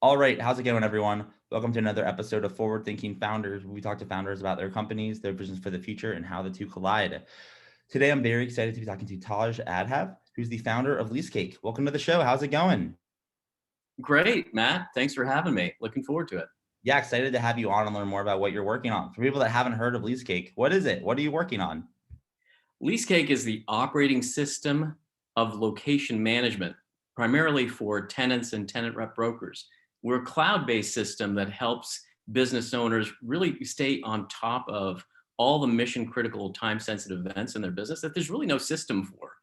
All right, how's it going, everyone? Welcome to another episode of Forward Thinking Founders, where we talk to founders about their companies, their visions for the future, and how the two collide. Today, I'm very excited to be talking to Taj Adhav, who's the founder of Leasecake. Welcome to the show. How's it going? Great, Matt. Thanks for having me. Looking forward to it. Yeah, excited to have you on and learn more about what you're working on. For people that haven't heard of Leasecake, what is it? What are you working on? Leasecake is the operating system of location management, primarily for tenants and tenant rep brokers. We're a cloud-based system that helps business owners really stay on top of all the mission critical time sensitive events in their business that there's really no system for,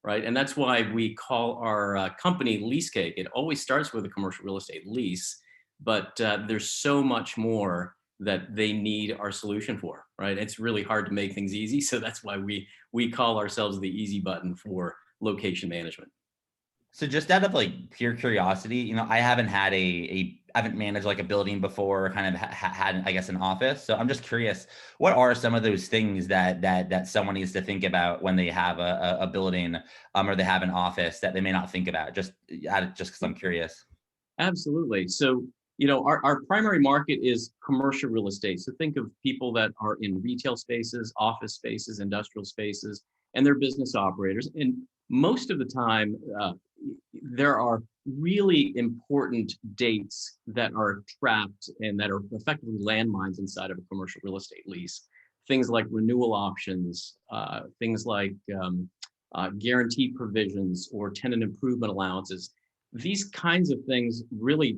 right? And that's why we call our company Leasecake. It always starts with a commercial real estate lease, but there's so much more that they need our solution for, right? It's really hard to make things easy. So that's why we call ourselves the easy button for location management. So just out of like pure curiosity, I haven't had I haven't managed like a building before, kind of had, I guess, an office. So I'm just curious, what are some of those things that someone needs to think about when they have a building, or they have an office that they may not think about? Just because I'm curious. Absolutely. So, our primary market is commercial real estate. So think of people that are in retail spaces, office spaces, industrial spaces, and they're business operators. And most of the time, there are really important dates that are trapped and that are effectively landmines inside of a commercial real estate lease. Things like renewal options, things like guarantee provisions or tenant improvement allowances. These kinds of things really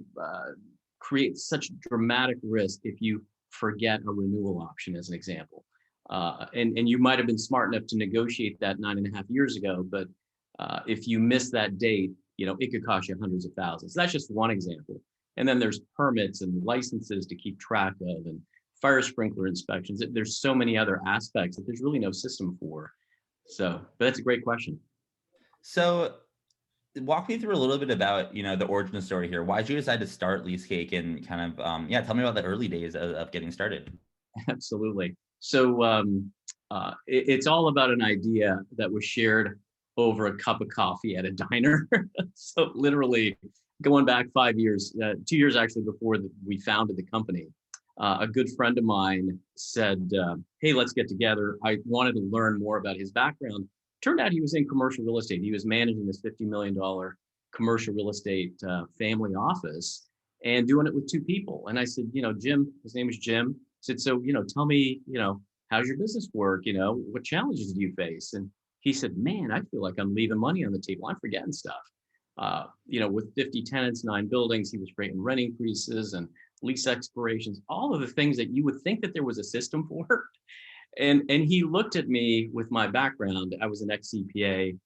create such dramatic risk if you forget a renewal option, as an example. And you might have been smart enough to negotiate that 9.5 years ago, but if you miss that date, it could cost you hundreds of thousands. That's just one example. And then there's permits and licenses to keep track of, and fire sprinkler inspections. There's so many other aspects that there's really no system for. But that's a great question. So walk me through a little bit about, the origin story here. Why did you decide to start Leasecake, and kind of, tell me about the early days of getting started. Absolutely. So it's all about an idea that was shared over a cup of coffee at a diner. So literally going back 5 years, 2 years actually before we founded the company, a good friend of mine said, hey, let's get together. I wanted to learn more about his background. Turned out he was in commercial real estate. He was managing this $50 million commercial real estate family office and doing it with two people. And I said, Jim, his name is Jim. I said, so, tell me, how's your business work? What challenges do you face? And he said, man, I feel like I'm leaving money on the table. I'm forgetting stuff. With 50 tenants, 9 buildings, he was creating rent increases and lease expirations, all of the things that you would think that there was a system for. And he looked at me with my background. I was an ex-CPA,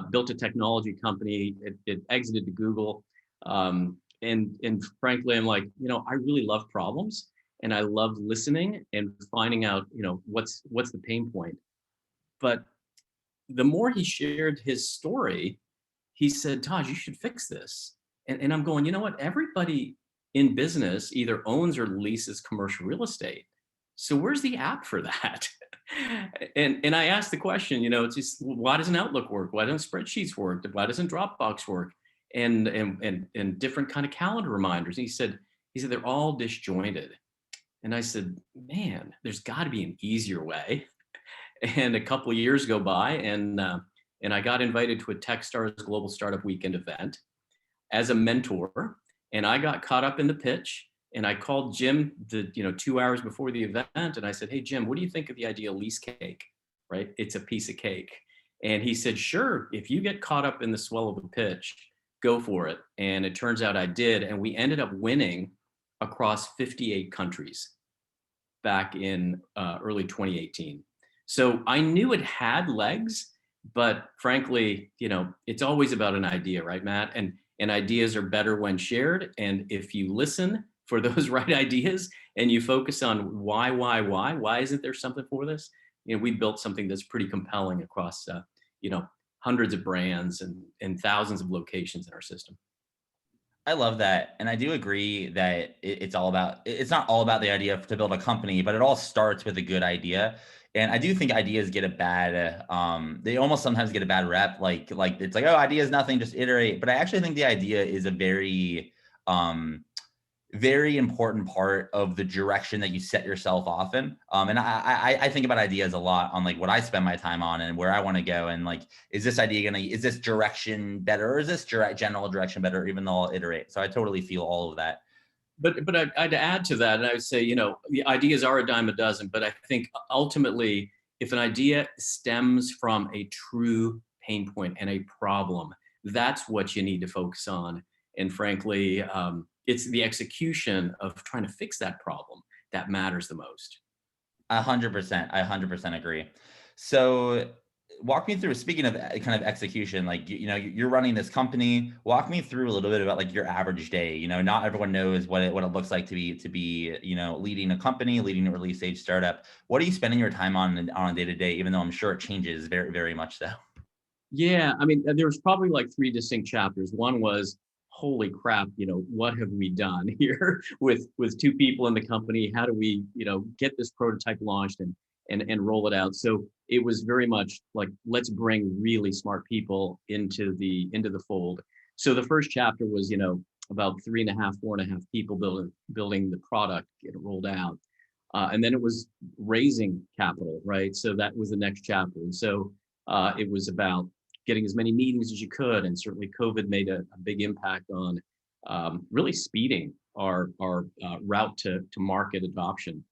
built a technology company. It exited to Google. And frankly, I'm like, I really love problems, and I love listening and finding out, what's the pain point. But the more he shared his story, he said, Taj, you should fix this. And I'm going, you know what? Everybody in business either owns or leases commercial real estate. So where's the app for that? and I asked the question, it's just, why doesn't Outlook work? Why don't spreadsheets work? Why doesn't Dropbox work? And different kind of calendar reminders. And he said they're all disjointed. And I said, man, there's got to be an easier way. And a couple of years go by, and I got invited to a Techstars Global Startup Weekend event as a mentor, and I got caught up in the pitch. And I called Jim 2 hours before the event, and I said, hey, Jim, what do you think of the idea of Leasecake? Right? It's a piece of cake. And he said, sure, if you get caught up in the swell of the pitch, go for it. And it turns out I did. And we ended up winning across 58 countries back in early 2018. So I knew it had legs, but frankly, it's always about an idea, right, Matt? And ideas are better when shared. And if you listen for those right ideas and you focus on why isn't there something for this? We built something that's pretty compelling across, hundreds of brands and thousands of locations in our system. I love that. And I do agree that it's not all about the idea to build a company, but it all starts with a good idea. And I do think ideas get they almost sometimes get a bad rep. Like it's like, oh, idea is nothing, just iterate. But I actually think the idea is a very, very important part of the direction that you set yourself off in. And I think about ideas a lot on like what I spend my time on and where I want to go. And like, is this direction better, or is this general direction better, even though I'll iterate? So I totally feel all of that. But I'd add to that, and I would say, the ideas are a dime a dozen, but I think ultimately, if an idea stems from a true pain point and a problem, that's what you need to focus on. And frankly, it's the execution of trying to fix that problem that matters the most. 100%. I 100% agree. So walk me through, speaking of kind of execution, like, you're running this company. Walk me through a little bit about like your average day. Not everyone knows what it looks like to be, leading a company, leading a release stage startup. What are you spending your time on a day to day, even though I'm sure it changes very, very much so? Yeah, I mean, there was probably like three distinct chapters. One was, holy crap, what have we done here with two people in the company? How do we, get this prototype launched and roll it out? So it was very much like, let's bring really smart people into the fold. So the first chapter was, about 3.5, 4.5 people building the product, get it rolled out. And then it was raising capital, right? So that was the next chapter. And so it was about getting as many meetings as you could. And certainly COVID made a big impact on really speeding our route to market adoption.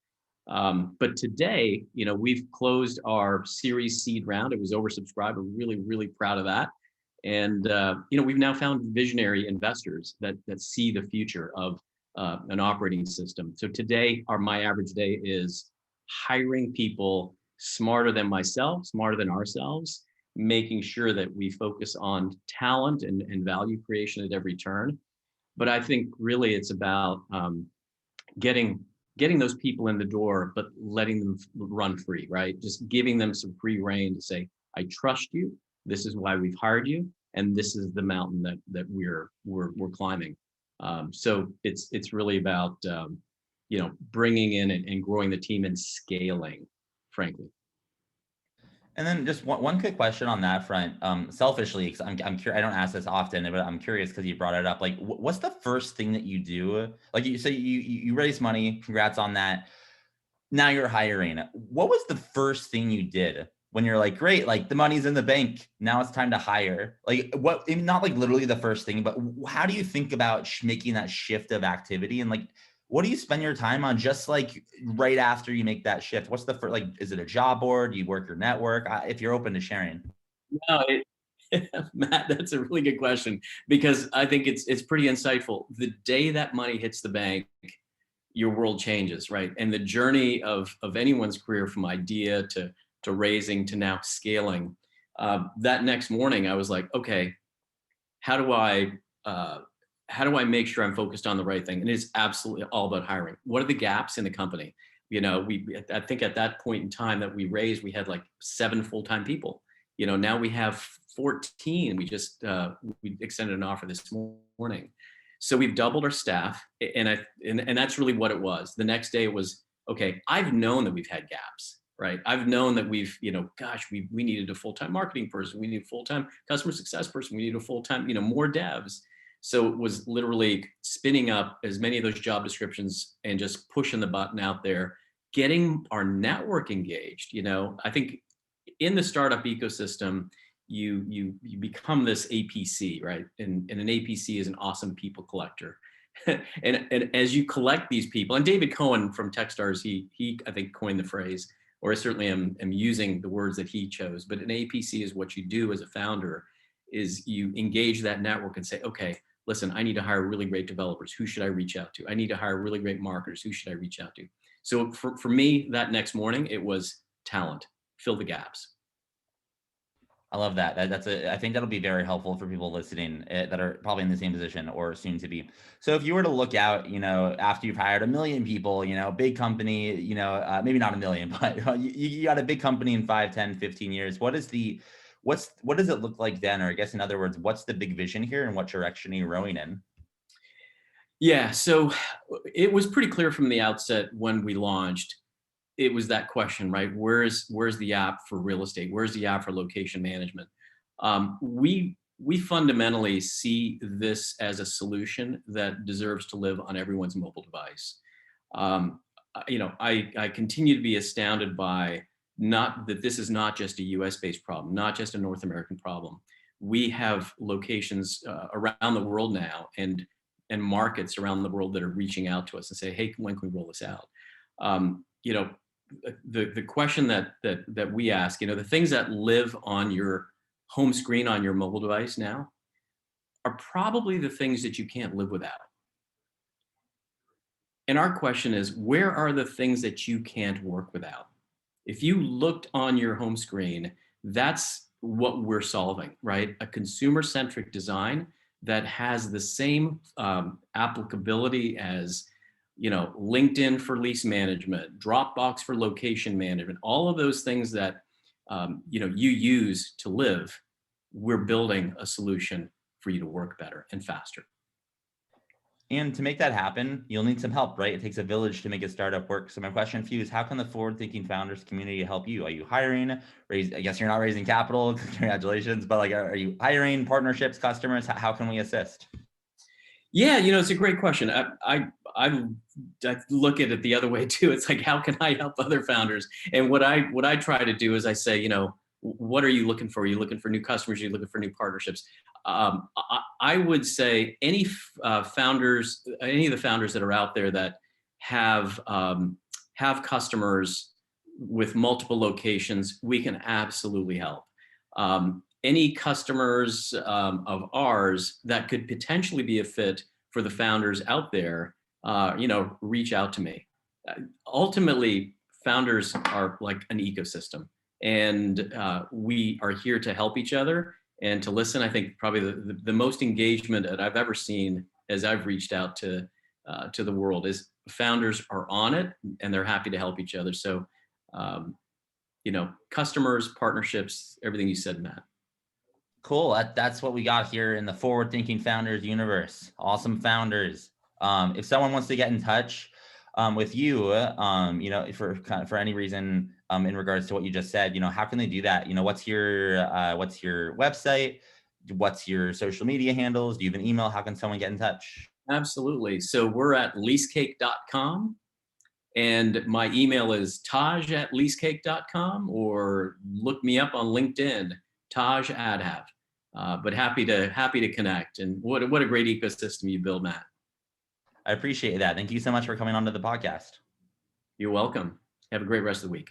But today, we've closed our Series Seed round. It was oversubscribed. We're really, really proud of that. And we've now found visionary investors that see the future of an operating system. So today, my average day is hiring people smarter than myself, smarter than ourselves, making sure that we focus on talent and value creation at every turn. But I think really it's about getting those people in the door, but letting them run free, right? Just giving them some free rein to say, I trust you. This is why we've hired you, and this is the mountain that we're climbing. So it's really about bringing in and growing the team and scaling, frankly. And then just one quick question on that front. Selfishly, because I'm curious, I don't ask this often, but I'm curious because you brought it up. Like, what's the first thing that you do? Like you say, you raise money. Congrats on that. Now you're hiring. What was the first thing you did when you're like, great, like the money's in the bank. Now it's time to hire. Like what? Not like literally the first thing, but how do you think about making that shift of activity, and like, what do you spend your time on just like right after you make that shift? What's the first, like, is it a job board? Do you work your network? If you're open to sharing. No, Matt, that's a really good question, because I think it's pretty insightful. The day that money hits the bank, your world changes, right? And the journey of anyone's career, from idea to raising to now scaling. That next morning, I was like, okay, how do I make sure I'm focused on the right thing? And it's absolutely all about hiring. What are the gaps in the company? I think at that point in time that we raised, we had like 7 full-time people. Now we have 14. We just we extended an offer this morning. So we've doubled our staff, and that's really what it was. The next day it was, okay, I've known that we've had gaps, right? I've known that we've, we needed a full-time marketing person, we need a full-time customer success person, we need a full-time, more devs. So it was literally spinning up as many of those job descriptions and just pushing the button out there, getting our network engaged. I think in the startup ecosystem, you become this APC, right? And an APC is an awesome people collector. and as you collect these people, and David Cohen from Techstars, he I think coined the phrase, or I certainly am using the words that he chose. But an APC is what you do as a founder, is you engage that network and say, okay, listen, I need to hire really great developers. Who should I reach out to? I need to hire really great marketers. Who should I reach out to? So for me, that next morning, it was talent, fill the gaps. I love that. I think that'll be very helpful for people listening that are probably in the same position or soon to be. So if you were to look out, after you've hired 1 million people, big company, maybe not 1 million, but you got a big company in 5, 10, 15 years. What does it look like then? Or I guess in other words, what's the big vision here and what direction are you rowing in? Yeah, so it was pretty clear from the outset when we launched. It was that question, right? Where's the app for real estate? Where's the app for location management? We we fundamentally see this as a solution that deserves to live on everyone's mobile device. I continue to be astounded by not that this is not just a US based problem, not just a North American problem. We have locations around the world now and markets around the world that are reaching out to us and say, hey, when can we roll this out? You know, the question that we ask, the things that live on your home screen on your mobile device now are probably the things that you can't live without. And our question is, where are the things that you can't work without? If you looked on your home screen, that's what we're solving, right? A consumer-centric design that has the same applicability as, LinkedIn for lease management, Dropbox for location management, all of those things that you use to live. We're building a solution for you to work better and faster. And to make that happen, you'll need some help, right? It takes a village to make a startup work. So my question for you is, how can the forward-thinking founders community help you? Are you hiring? I guess you're not raising capital. Congratulations. But are you hiring partnerships, customers? How can we assist? Yeah, it's a great question. I look at it the other way too. It's like, how can I help other founders? And what I try to do is I say, what are you looking for? Are you looking for new customers? Are you looking for new partnerships? I would say any founders, any of the founders that are out there that have customers with multiple locations, we can absolutely help. Any customers of ours that could potentially be a fit for the founders out there, reach out to me. Ultimately, founders are like an ecosystem, and we are here to help each other and to listen. I think probably the most engagement that I've ever seen as I've reached out to the world is founders are on it and they're happy to help each other. So, customers, partnerships, everything you said, Matt. Cool. That's what we got here in the forward-thinking founders universe. Awesome founders. If someone wants to get in touch with you, for any reason in regards to what you just said, how can they do that? What's your website? What's your social media handles? Do you have an email? How can someone get in touch? Absolutely. So we're at leasecake.com. And my email is taj@leasecake.com, or look me up on LinkedIn, Taj Adhav. But happy to connect. And what a great ecosystem you build, Matt. I appreciate that. Thank you so much for coming onto the podcast. You're welcome. Have a great rest of the week.